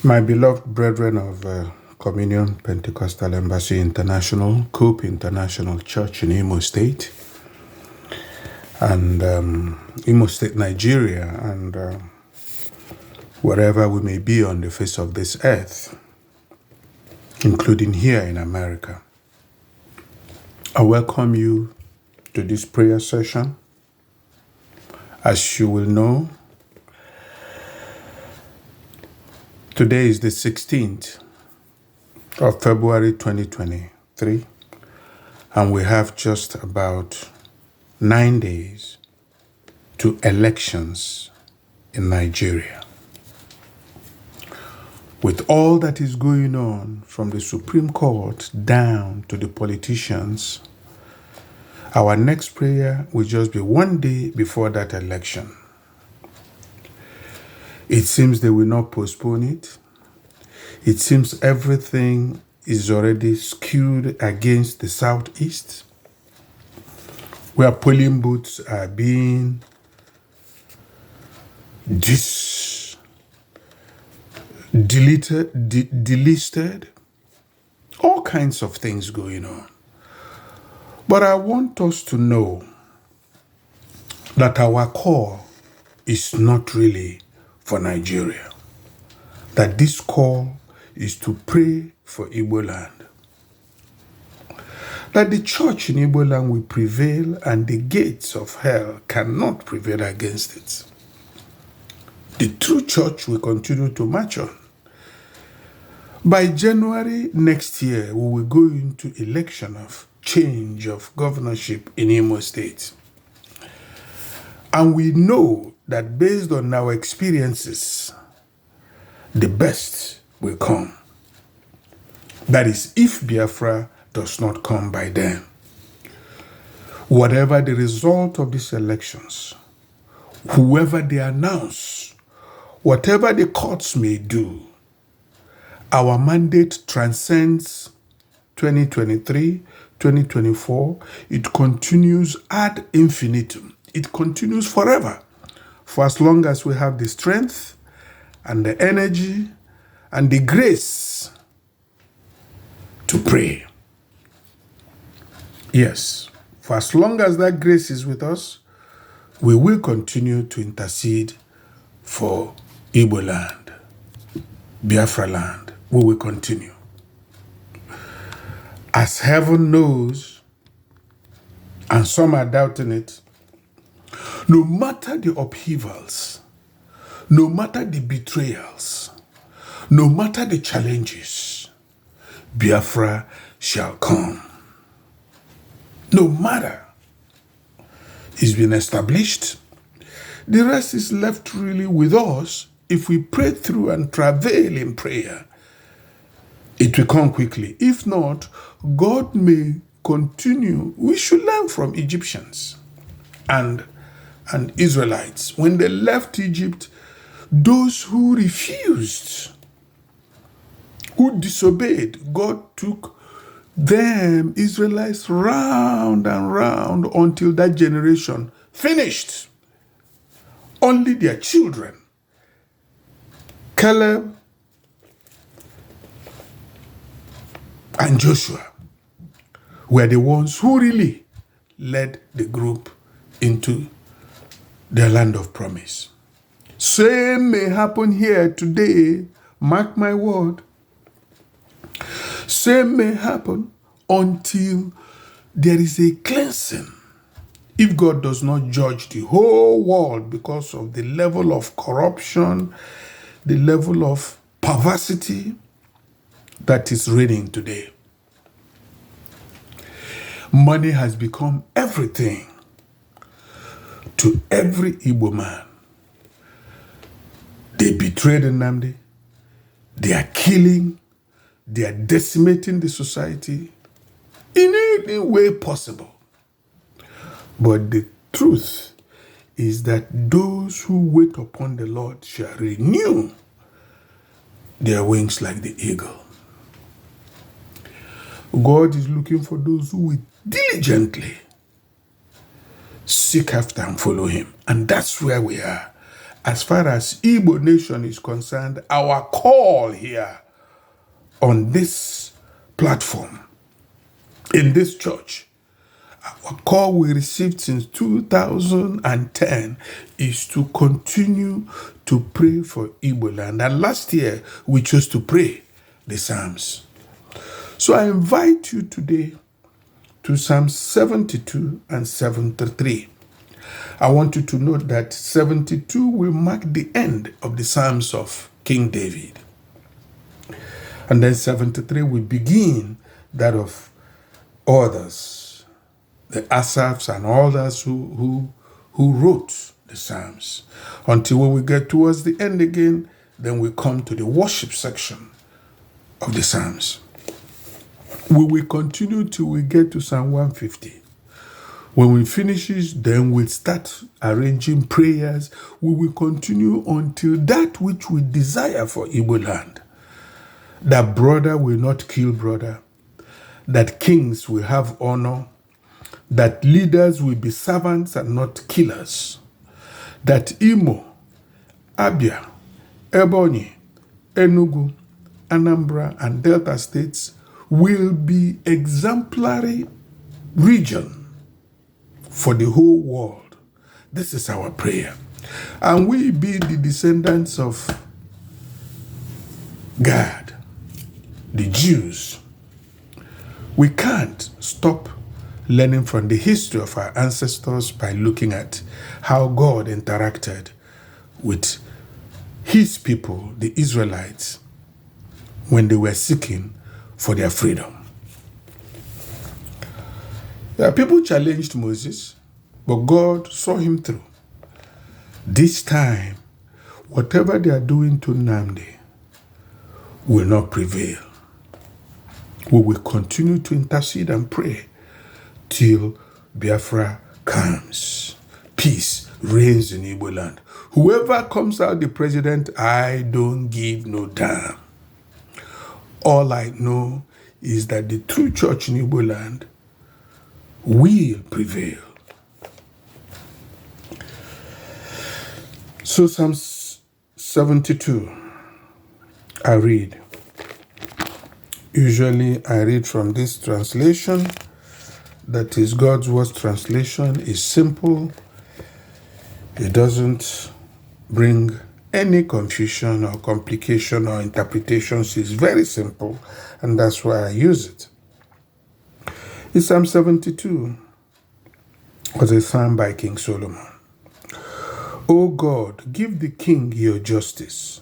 My beloved brethren of Communion Pentecostal Embassy International, Cope International Church in Imo State, and Imo State, Nigeria, and wherever we may be on the face of this earth, including here in America. I welcome you to this prayer session. As you will know, today is the 16th of February 2023, and we have just about 9 days to elections in Nigeria. With all that is going on from the Supreme Court down to the politicians, our next prayer will just be 1 day before that election. It seems they will not postpone it. It seems everything is already skewed against the Southeast, where polling booths are being delisted, all kinds of things going on. But I want us to know that our call is not really for Nigeria, that this call is to pray for Igbo land, that the church in Igbo land will prevail and the gates of hell cannot prevail against it. The true church will continue to march on. By January next year, we will go into election of change of governorship in Imo State. And we know that based on our experiences, the best will come. That is, if Biafra does not come by then. Whatever the result of these elections, whoever they announce, whatever the courts may do, our mandate transcends 2023, 2024. It continues ad infinitum. It continues forever, for as long as we have the strength and the energy and the grace to pray. Yes, for as long as that grace is with us, we will continue to intercede for Igbo land, Biafra land. We will continue. As heaven knows, and some are doubting it, no matter the upheavals, no matter the betrayals, no matter the challenges, Biafra shall come. No matter. It's been established. The rest is left really with us. If we pray through and travail in prayer, it will come quickly. If not, God may continue. We should learn from Egyptians and Israelites. When they left Egypt, those who refused, who disobeyed, God took them, Israelites, round and round until that generation finished. Only their children, Caleb and Joshua, were the ones who really led the group into their land of promise. Same may happen here today, mark my word. Same may happen until there is a cleansing. If God does not judge the whole world because of the level of corruption, the level of perversity that is reigning today. Money has become everything to every Igbo man. They betrayed Nnamdi. They are killing. They are decimating the society in any way possible. But the truth is that those who wait upon the Lord shall renew their wings like the eagle. God is looking for those who will diligently seek after and follow him. And that's where we are. as far as Igbo nation is concerned, our call here on this platform, in this church, our call we received since 2010 is to continue to pray for Igbo land. And last year, we chose to pray the Psalms. So I invite you today to Psalms 72 and 73. I want you to note that 72 will mark the end of the Psalms of King David. And then 73 will begin that of others, the Asaphs and others who wrote the Psalms. Until when we get towards the end again, then we come to the worship section of the Psalms. We will continue till we get to Psalm 150. When we finish it, then we'll start arranging prayers. We will continue until that which we desire for Igbo land. That brother will not kill brother. That kings will have honor. That leaders will be servants and not killers. That Imo, Abia, Ebonyi, Enugu, Anambra, and Delta states will be exemplary region for the whole world. This is our prayer. And we be the descendants of God, the Jews. We can't stop learning from the history of our ancestors by looking at how God interacted with his people, the Israelites, when they were seeking for their freedom. People challenged Moses, but God saw him through. This time, whatever they are doing to Nnamdi will not prevail. We will continue to intercede and pray till Biafra comes. Peace reigns in Igbo land. Whoever comes out the president, I don't give no damn. All I know is that the true church in Igbo land will prevail. So Psalm 72, I read. Usually I read from this translation, that is God's Word translation. Is simple. It doesn't bring any confusion or complication or interpretations. It's very simple, and that's why I use it. In Psalm 72 was a psalm by King Solomon. O God, give the king your justice,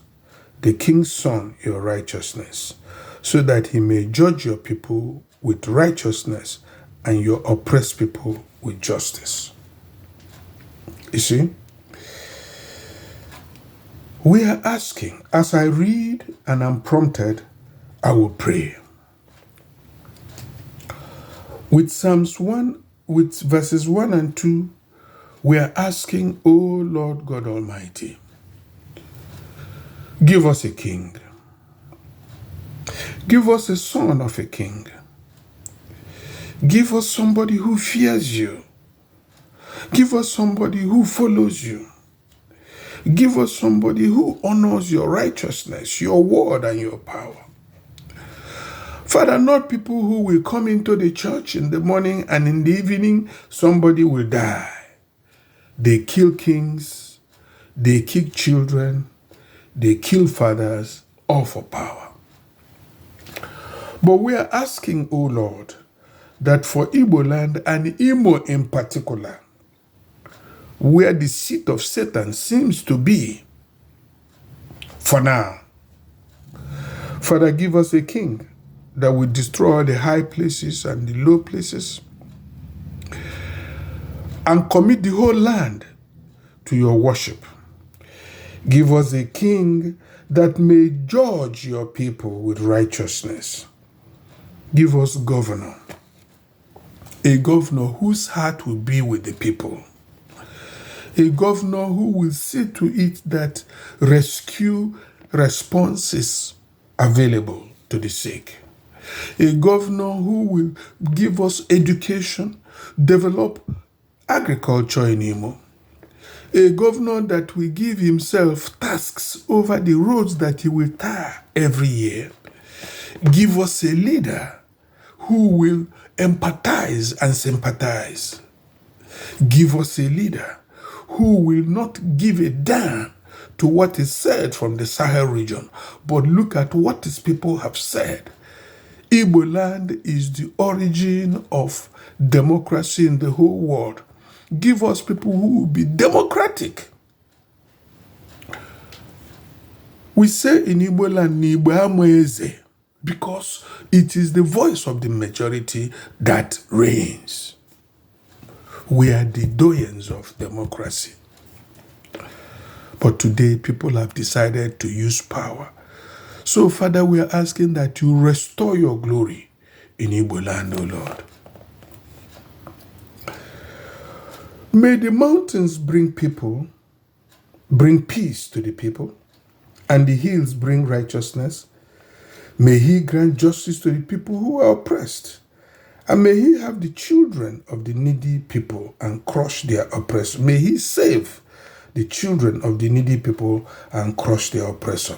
the king's son your righteousness, so that he may judge your people with righteousness and your oppressed people with justice. You see, we are asking, as I read and am prompted, I will pray. With Psalms 1, with verses 1 and 2, we are asking, O Lord God Almighty, give us a king. Give us a son of a king. Give us somebody who fears you. Give us somebody who follows you. Give us somebody who honors your righteousness, your word, and your power. Father, not people who will come into the church in the morning and in the evening, somebody will die. They kill kings, they kill children, they kill fathers, all for power. But we are asking, O Lord, that for Igbo land and Imo in particular, where the seat of Satan seems to be for now, Father, give us a king that will destroy the high places and the low places and commit the whole land to your worship. Give us a king that may judge your people with righteousness. Give us a governor whose heart will be with the people, a governor who will see to it that rescue response is available to the sick, a governor who will give us education, develop agriculture in Imo, A governor that will give himself tasks over the roads that he will tar every year. Give us a leader who will empathize and sympathize. Give us a leader who will not give a damn to what is said from the Sahel region, but look at what his people have said. Igbo land is the origin of democracy in the whole world. Give us people who will be democratic. We say in Igbo land, N'Igbo amweze, because it is the voice of the majority that reigns. We are the doyens of democracy. But today, people have decided to use power. So, Father, we are asking that you restore your glory in Igbo land, O Lord. May the mountains bring peace to the people, and the hills bring righteousness. May he grant justice to the people who are oppressed, and may he have the children of the needy people and crush their oppressor. May he save the children of the needy people and crush their oppressor.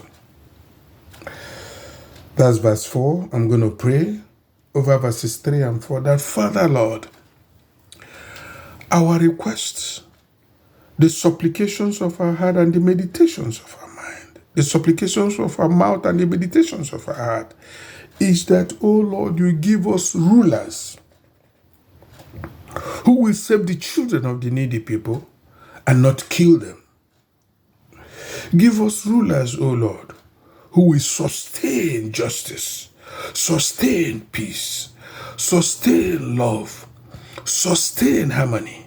That's verse 4. I'm going to pray over verses 3 and 4 that, Father, Lord, our requests, the supplications of our heart and the meditations of our mind, the supplications of our mouth and the meditations of our heart, is that, oh Lord, you give us rulers who will save the children of the needy people and not kill them. Give us rulers, O Lord, who will sustain justice, sustain peace, sustain love, sustain harmony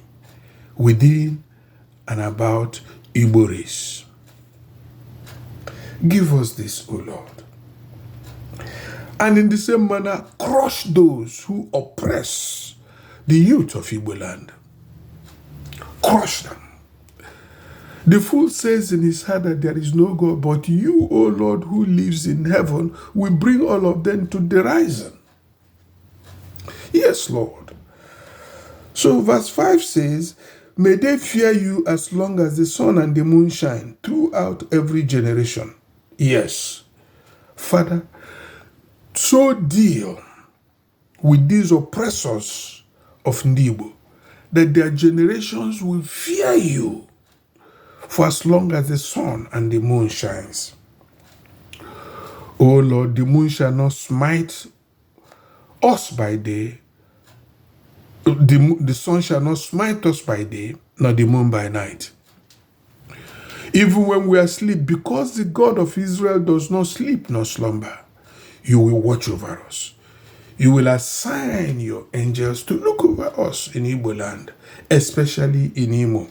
within and about Igbo race. Give us this, O Lord. And in the same manner, crush those who oppress the youth of Igbo land. Crush them. The fool says in his heart that there is no God, but you, O Lord, who lives in heaven, will bring all of them to derision. Yes, Lord. So verse 5 says, may they fear you as long as the sun and the moon shine throughout every generation. Yes. Father, so deal with these oppressors of Ndigbo that their generations will fear you for as long as the sun and the moon shines. O Lord, the moon shall not smite us by day, the sun shall not smite us by day, nor the moon by night. Even when we are asleep, because the God of Israel does not sleep nor slumber, you will watch over us. You will assign your angels to look over us in Igbo land, especially in Imo.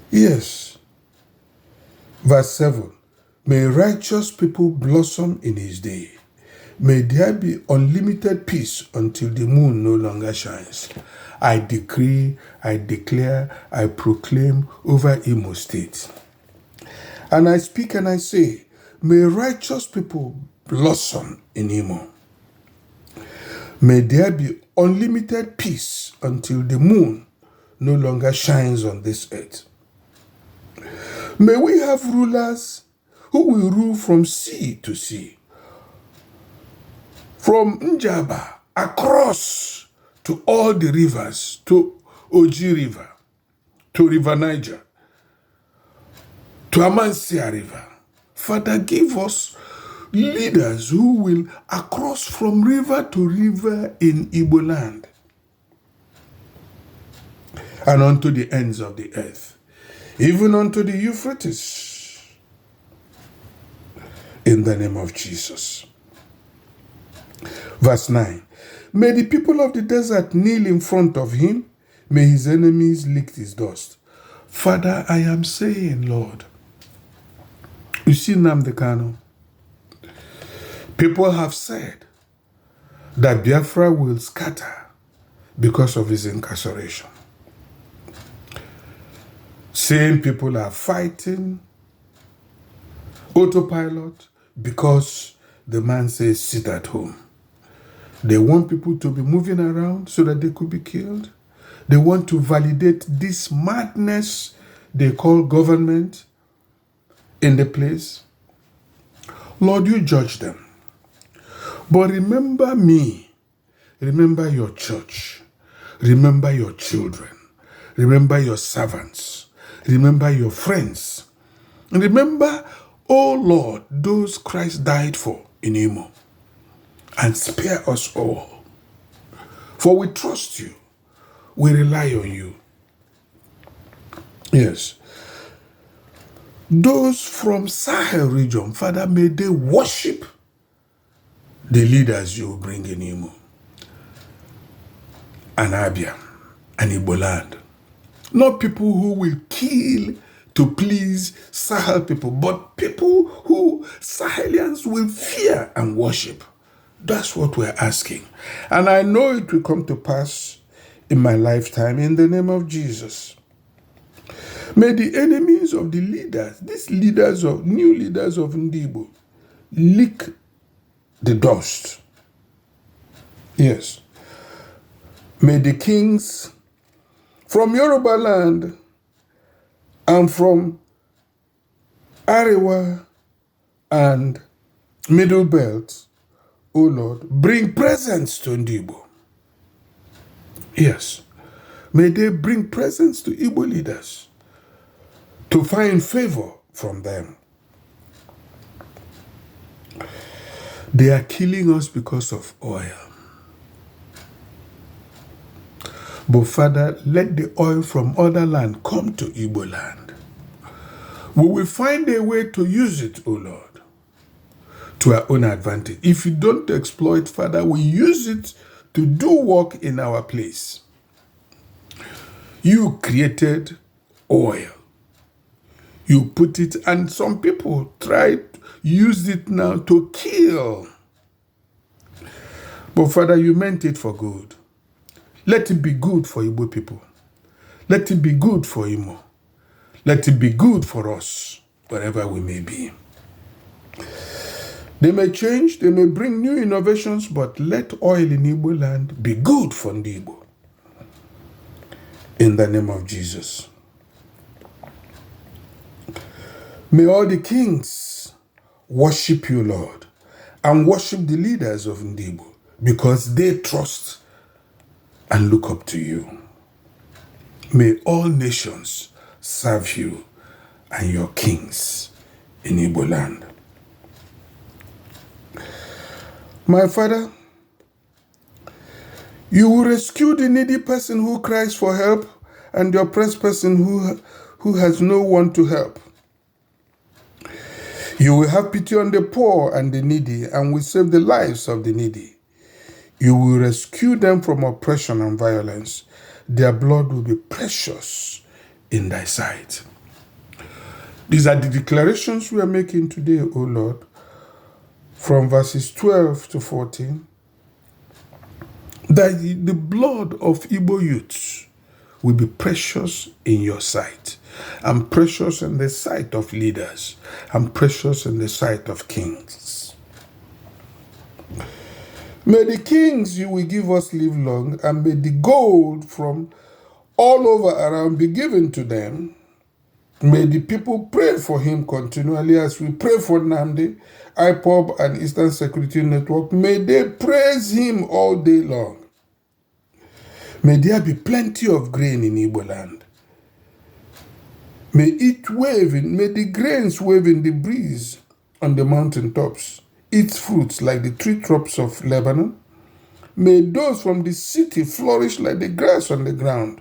Yes. Verse 7. May righteous people blossom in his day. May there be unlimited peace until the moon no longer shines. I decree, I declare, I proclaim over Imo State. And I speak and I say, may righteous people blossom in Imo. May there be unlimited peace until the moon no longer shines on this earth. May we have rulers who will rule from sea to sea, from Njaba across to all the rivers, to Oji River, to River Niger, to Amansia River. Father, give us leaders who will across from river to river in Igbo land and unto the ends of the earth, even unto the Euphrates, in the name of Jesus. Verse 9. May the people of the desert kneel in front of him. May his enemies lick his dust. Father, I am saying, Lord, you see Nnamdi Kanu. People have said that Biafra will scatter because of his incarceration. Same people are fighting autopilot because the man says sit at home. They want people to be moving around so that they could be killed. They want to validate this madness they call government in the place. Lord, you judge them. But remember me. Remember your church. Remember your children. Remember your servants. Remember your friends. And remember, oh Lord, those Christ died for in Imo. And spare us all. For we trust you. We rely on you. Yes. Those from Sahel region, Father, may they worship the leaders you bring in Imo and Abia and Igbo land. Not people who will kill to please Sahel people, but people who Sahelians will fear and worship. That's what we're asking. And I know it will come to pass in my lifetime in the name of Jesus. May the enemies of the leaders, these leaders of new leaders of Ndigbo, lick the dust. Yes. May the kings from Yoruba land and from Arewa and Middle Belt, O Lord, bring presents to Ndigbo. Yes. May they bring presents to Igbo leaders to find favor from them. They are killing us because of oil. But Father, let the oil from other land come to Igbo land. We will find a way to use it, O Lord, to our own advantage. If you don't exploit, Father, we use it to do work in our place. You created oil. You put it, and some people try to use it now to kill. But Father, you meant it for good. Let it be good for Igbo people. Let it be good for Imo. Let it be good for us, wherever we may be. They may change, they may bring new innovations, but let oil in Igbo land be good for Ndigbo. In the name of Jesus. May all the kings worship you, Lord, and worship the leaders of Ndigbo, because they trust and look up to you. May all nations serve you and your kings in Igbo land. My Father, you will rescue the needy person who cries for help and the oppressed person who has no one to help. You will have pity on the poor and the needy and will save the lives of the needy. You will rescue them from oppression and violence. Their blood will be precious in thy sight. These are the declarations we are making today, O Lord, from verses 12 to 14, that the blood of Igbo youths will be precious in your sight, and precious in the sight of leaders, and precious in the sight of kings. May the kings you will give us live long, and may the gold from all over around be given to them. May the people pray for him continually as we pray for Nnamdi, IPOB and Eastern Security Network. May they praise him all day long. May there be plenty of grain in Igbo land. May the grains wave in the breeze on the mountain tops, its fruits like the tree tops of Lebanon. May those from the city flourish like the grass on the ground.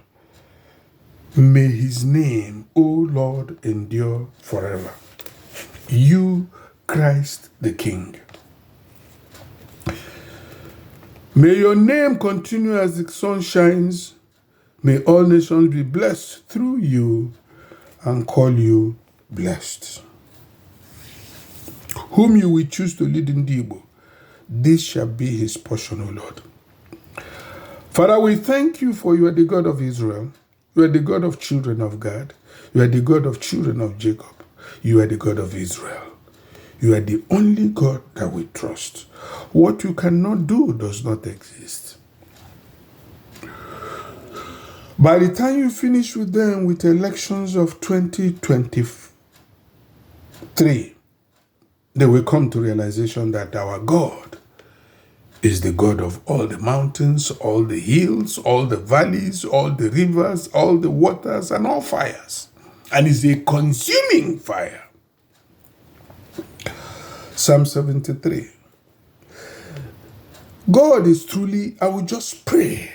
May his name, O Lord, endure forever. You, Christ the King. May your name continue as the sun shines. May all nations be blessed through you and call you blessed. Whom you will choose to lead in Ndigbo, this shall be his portion, O Lord. Father, we thank you for you are the God of Israel. You are the God of children of God. You are the God of children of Jacob. You are the God of Israel. You are the only God that we trust. What you cannot do does not exist. By the time you finish with them with elections of 2023, they will come to realization that our God is the God of all the mountains, all the hills, all the valleys, all the rivers, all the waters, and all fires, and is a consuming fire. Psalm 73. God is truly, I will just pray,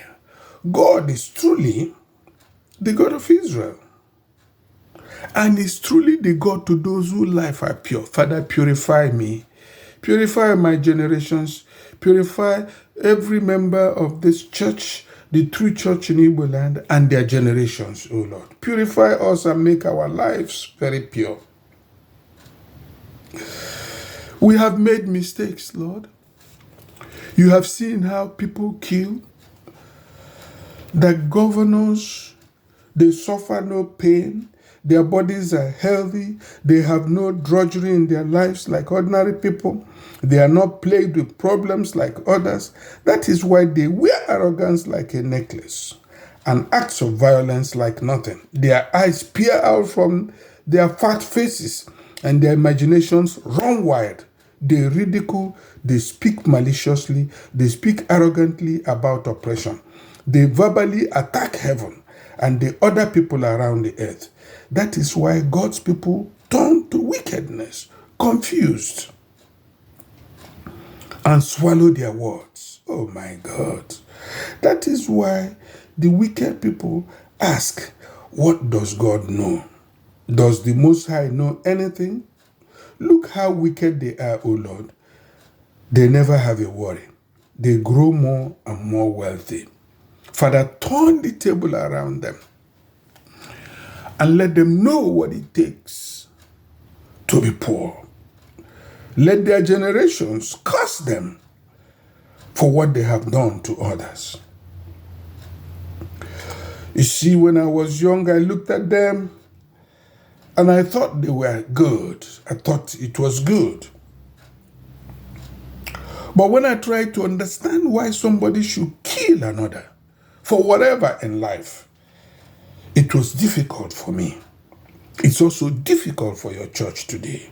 God is truly the God of Israel, and is truly the God to those whose life are pure. Father, purify me, purify my generations, purify every member of this church, the true church in Igbo land, and their generations, O Lord. Purify us and make our lives very pure. We have made mistakes, Lord. You have seen how people kill, that governors, they suffer no pain, their bodies are healthy, they have no drudgery in their lives like ordinary people, they are not plagued with problems like others. That is why they wear arrogance like a necklace and acts of violence like nothing. Their eyes peer out from their fat faces and their imaginations run wild. They ridicule, they speak maliciously, they speak arrogantly about oppression. They verbally attack heaven and the other people around the earth. That is why God's people turn to wickedness, confused, and swallow their words. Oh my God. That is why the wicked people ask, what does God know? Does the Most High know anything? Look how wicked they are, O Lord. They never have a worry. They grow more and more wealthy. Father, turn the table around them and let them know what it takes to be poor. Let their generations curse them for what they have done to others. You see, when I was young, I looked at them and I thought they were good. I thought it was good. But when I tried to understand why somebody should kill another for whatever in life, it was difficult for me. It's also difficult for your church today.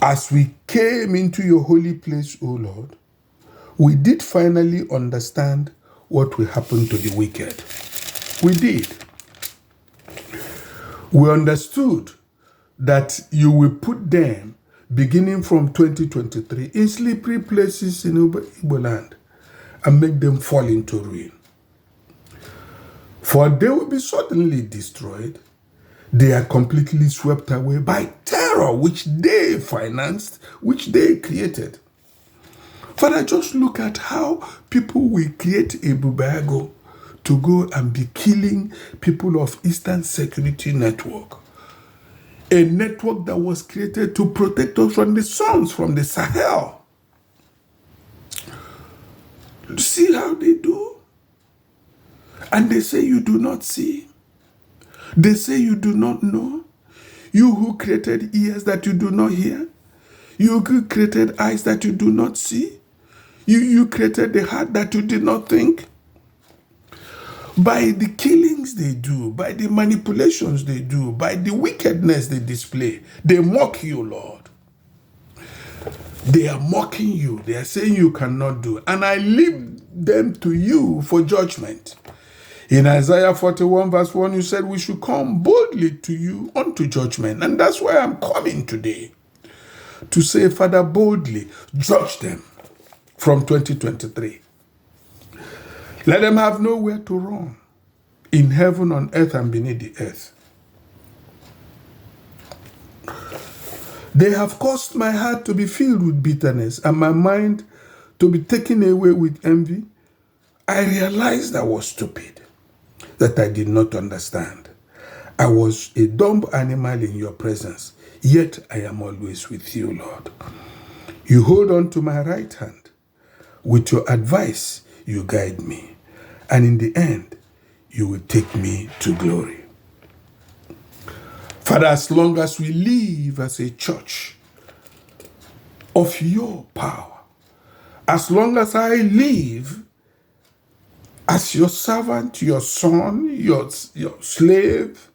As we came into your holy place, O Lord, we did finally understand what will happen to the wicked. We did. We understood that you will put them, beginning from 2023, in slippery places in Igbo land and make them fall into ruin. For they will be suddenly destroyed. They are completely swept away by terror, which they financed, which they created. Father, just look at how people will create a bubago to go and be killing people of Eastern Security Network. A network that was created to protect us from the suns, from the Sahel. See how they do? And they say you do not see. They say you do not know. You who created ears that you do not hear. You who created eyes that you do not see. You created the heart that you did not think. By the killings they do, by the manipulations they do, by the wickedness they display, they mock you, Lord. They are mocking you. They are saying you cannot do. And I leave them to you for judgment. In Isaiah 41 verse 1, you said we should come boldly to you unto judgment. And that's why I'm coming today. To say, Father, boldly judge them from 2023. Let them have nowhere to run in heaven, on earth, and beneath the earth. They have caused my heart to be filled with bitterness and my mind to be taken away with envy. I realized I was stupid, that I did not understand. I was a dumb animal in your presence, yet I am always with you, Lord. You hold on to my right hand. With your advice, you guide me. And in the end, you will take me to glory. Father, as long as we live as a church of your power, as long as I live as your servant, your son, your slave,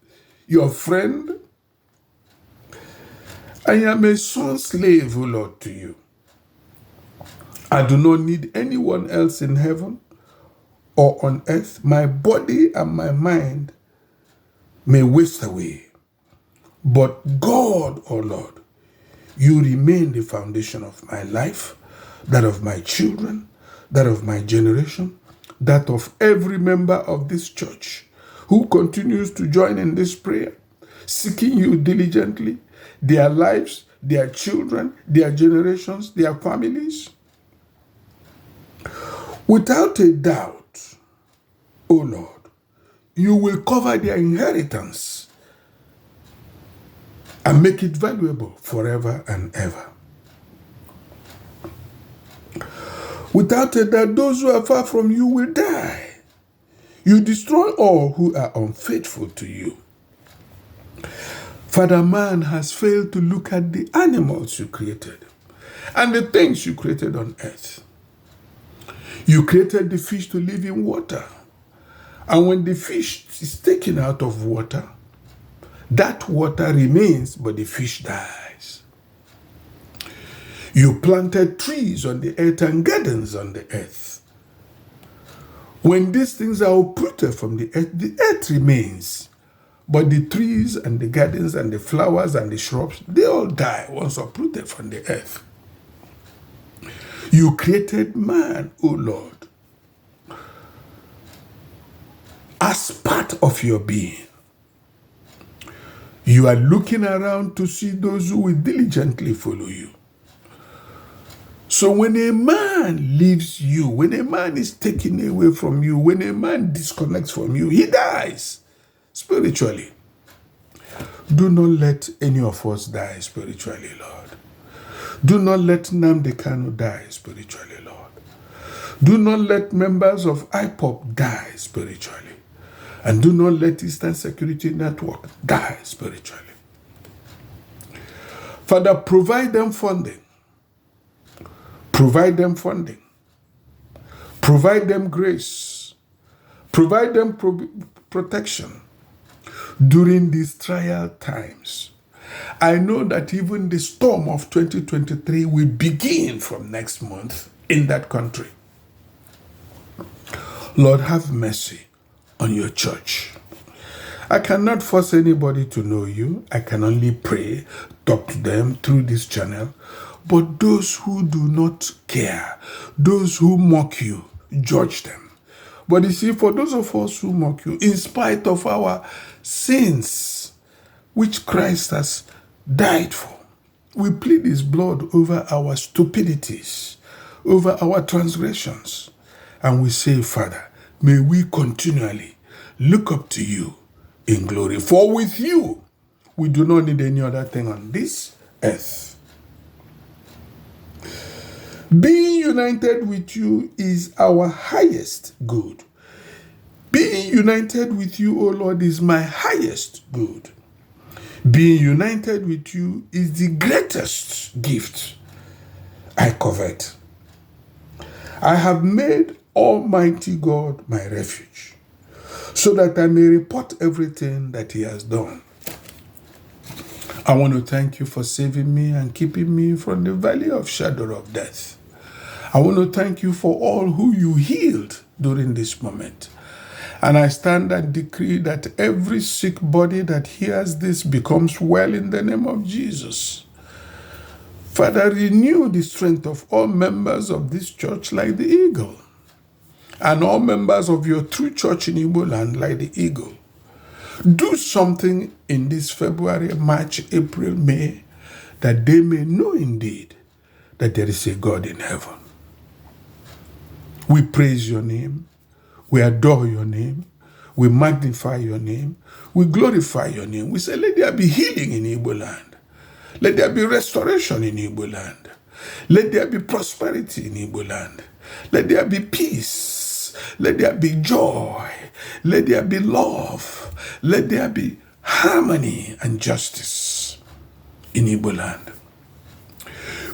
your friend. I am a son slave, O Lord, to you. I do not need anyone else in heaven or on earth. My body and my mind may waste away, but God, O Lord, you remain the foundation of my life, that of my children, that of my generation, that of every member of this church who continues to join in this prayer, seeking you diligently, their lives, their children, their generations, their families. Without a doubt, O Lord, you will cover their inheritance and make it valuable forever and ever. Without a doubt, those who are far from you will die. You destroy all who are unfaithful to you. Father, man has failed to look at the animals you created and the things you created on earth. You created the fish to live in water. And when the fish is taken out of water, that water remains, but the fish dies. You planted trees on the earth and gardens on the earth. When these things are uprooted from the earth remains. But the trees and the gardens and the flowers and the shrubs, they all die once uprooted from the earth. You created man, O Lord, as part of your being. You are looking around to see those who will diligently follow you. So when a man leaves you, when a man is taken away from you, when a man disconnects from you, he dies spiritually. Do not let any of us die spiritually, Lord. Do not let Nnamdi Kanu die spiritually, Lord. Do not let members of IPOB die spiritually. And do not let Eastern Security Network die spiritually. Father, provide them funding. Provide them funding. Provide them grace. Provide them protection during these trial times. I know that even the storm of 2023 will begin from next month in that country. Lord, have mercy on your church. I cannot force anybody to know you. I can only pray, talk to them through this channel. But those who do not care, those who mock you, judge them. But you see, for those of us who mock you, in spite of our sins, which Christ has died for, we plead his blood over our stupidities, over our transgressions. And we say, Father, may we continually look up to you in glory. For with you, we do not need any other thing on this earth. Being united with you is our highest good. Being united with you, O Lord, is my highest good. Being united with you is the greatest gift I covet. I have made Almighty God my refuge, so that I may report everything that he has done. I want to thank you for saving me and keeping me from the valley of shadow of death. I want to thank you for all who you healed during this moment. And I stand and decree that every sick body that hears this becomes well in the name of Jesus. Father, renew the strength of all members of this church like the eagle, and all members of your true church in Igbo land like the eagle. Do something in this February, March, April, May, that they may know indeed that there is a God in heaven. We praise your name. We adore your name. We magnify your name. We glorify your name. We say, let there be healing in Igbo land. Let there be restoration in Igbo land. Let there be prosperity in Igbo land. Let there be peace. Let there be joy. Let there be love. Let there be harmony and justice in Igbo land.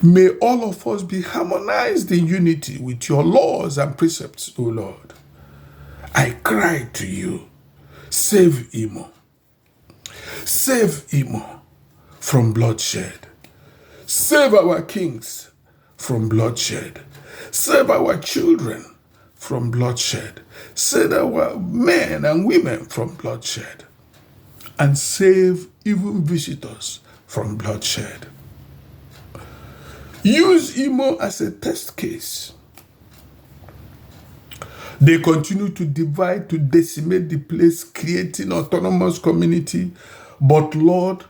May all of us be harmonized in unity with your laws and precepts, O Lord. I cry to you, save Imo. Save Imo from bloodshed. Save our kings from bloodshed. Save our children from bloodshed. Save our men and women from bloodshed. And save even visitors from bloodshed. Use Imo as a test case. They continue to divide, to decimate the place, creating autonomous community. But Lord,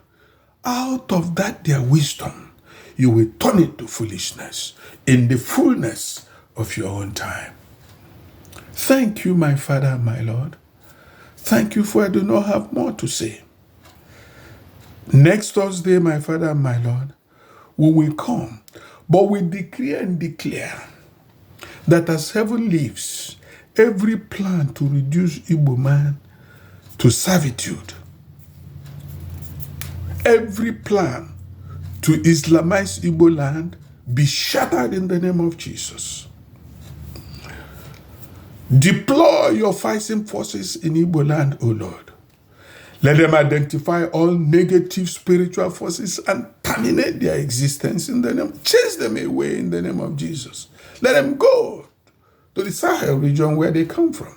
out of that their wisdom, you will turn it to foolishness in the fullness of your own time. Thank you, my Father, my Lord. Thank you, for I do not have more to say. Next Thursday, my Father and my Lord, we will come, but we decree and declare that as heaven lives, every plan to reduce Igbo man to servitude, every plan to Islamize Igbo land, be shattered in the name of Jesus. Deploy your fighting forces in Igbo land, O Lord. Let them identify all negative spiritual forces and terminate their existence in the name. Chase them away in the name of Jesus. Let them go to the Sahel region where they come from.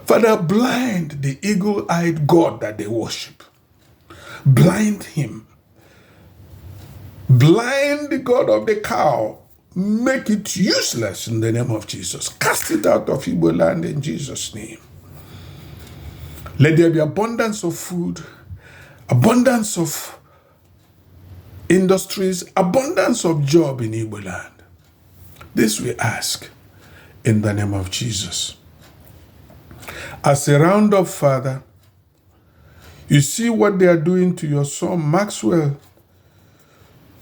Father, blind the eagle-eyed God that they worship. Blind him. Blind the God of the cow. Make it useless in the name of Jesus. Cast it out of Igbo land in Jesus' name. Let there be abundance of food, abundance of industries, abundance of job in Igbo land. This we ask in the name of Jesus. As a roundup, Father, you see what they are doing to your son Maxwell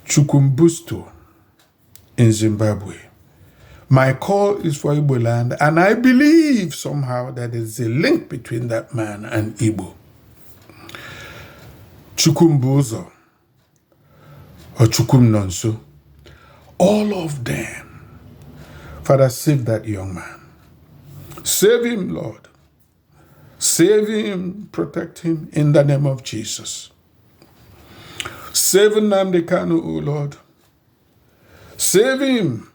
Chukwumbusto in Zimbabwe. My call is for Igbo land, and I believe somehow that there is a link between that man and Igbo. Chukwumbuzo or Chukwumnonso, all of them. Father, save that young man. Save him, Lord. Save him, protect him in the name of Jesus. Save Nnamdi Kanu, O Lord. Save him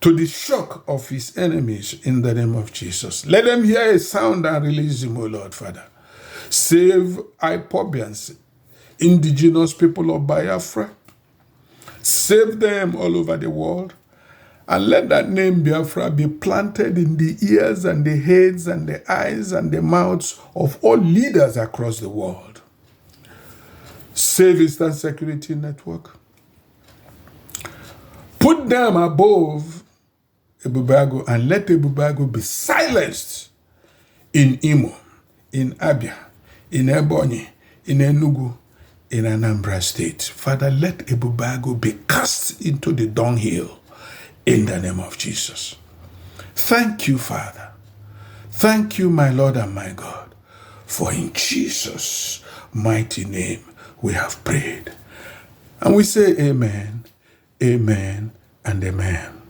to the shock of his enemies in the name of Jesus. Let them hear a sound and release him, O Lord, Father. Save IPOB, indigenous people of Biafra. Save them all over the world. And let that name Biafra be planted in the ears and the heads and the eyes and the mouths of all leaders across the world. Save Eastern Security Network. Put them above Ebubago and let Ebubago be silenced in Imo, in Abia, in Ebonyi, in Enugu, in Anambra State. Father, let Ebubago be cast into the dunghill in the name of Jesus. Thank you, Father. Thank you, my Lord and my God, for in Jesus' mighty name we have prayed. And we say amen, amen, and amen.